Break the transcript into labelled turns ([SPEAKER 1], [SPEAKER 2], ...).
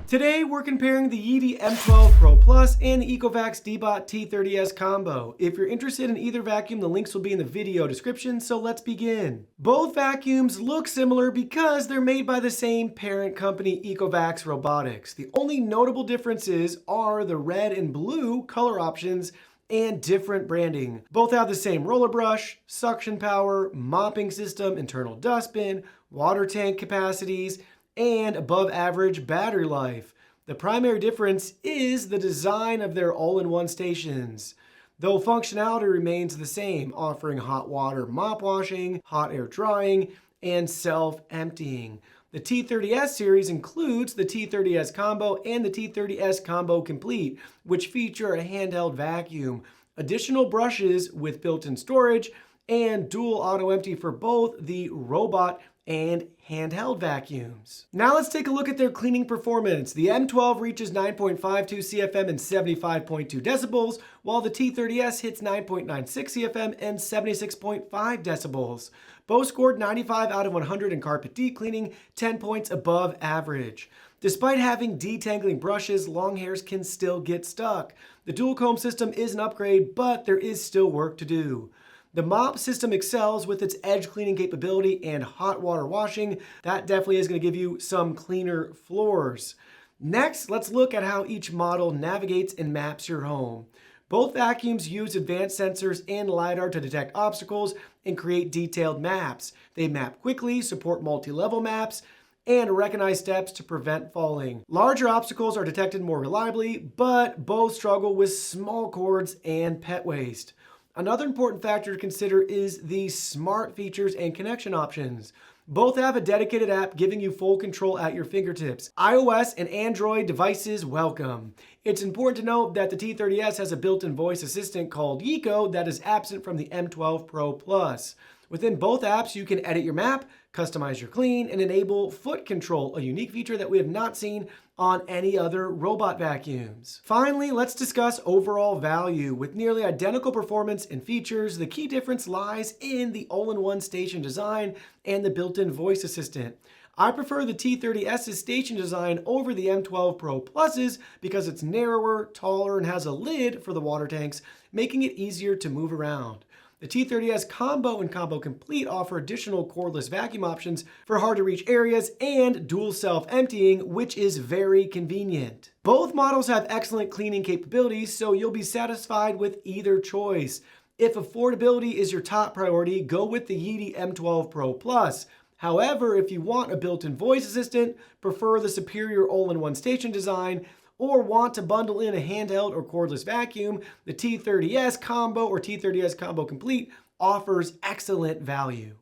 [SPEAKER 1] Today, we're comparing the Yeedi M12 Pro Plus and the Ecovacs DEEBOT T30S combo. If you're interested in either vacuum, the links will be in the video description, so let's begin. Both vacuums look similar because they're made by the same parent company, Ecovacs Robotics. The only notable differences are the red and blue color options and different branding. Both have the same roller brush, suction power, mopping system, internal dustbin, water tank capacities, and above average battery life. The primary difference is the design of their all-in-one stations, though functionality remains the same, offering hot water mop washing, hot air drying, and self-emptying. The T30S series includes the T30S Combo and the T30S Combo Complete, which feature a handheld vacuum, additional brushes with built-in storage, and dual auto-empty for both the robot and handheld vacuums. Now let's take a look at their cleaning performance. The M12 reaches 9.52 CFM and 75.2 decibels, while the T30S hits 9.96 CFM and 76.5 decibels. Both scored 95 out of 100 in carpet deep cleaning, 10 points above average. Despite having detangling brushes, long hairs can still get stuck. The dual comb system is an upgrade, but there is still work to do. The mop system excels with its edge cleaning capability and hot water washing. That definitely is going to give you some cleaner floors. Next, let's look at how each model navigates and maps your home. Both vacuums use advanced sensors and LiDAR to detect obstacles and create detailed maps. They map quickly, support multi-level maps, and recognize steps to prevent falling. Larger obstacles are detected more reliably, but both struggle with small cords and pet waste. Another important factor to consider is the smart features and connection options. Both have a dedicated app giving you full control at your fingertips. iOS and Android devices welcome. It's important to note that the T30S has a built-in voice assistant called Yeeko that is absent from the M12 Pro Plus. Within both apps, you can edit your map, customize your clean, and enable foot control, a unique feature that we have not seen on any other robot vacuums. Finally, let's discuss overall value. With nearly identical performance and features, the key difference lies in the all-in-one station design and the built-in voice assistant. I prefer the T30S's station design over the M12 Pro Plus's because it's narrower, taller, and has a lid for the water tanks, making it easier to move around. The T30S Combo and Combo Complete offer additional cordless vacuum options for hard-to-reach areas and dual self-emptying, which is very convenient. Both models have excellent cleaning capabilities, so you'll be satisfied with either choice. If affordability is your top priority, go with the Yeedi M12 Pro Plus. However, if you want a built-in voice assistant, prefer the superior all-in-one station design, or want to bundle in a handheld or cordless vacuum, the T30S Combo or T30S Combo Complete offers excellent value.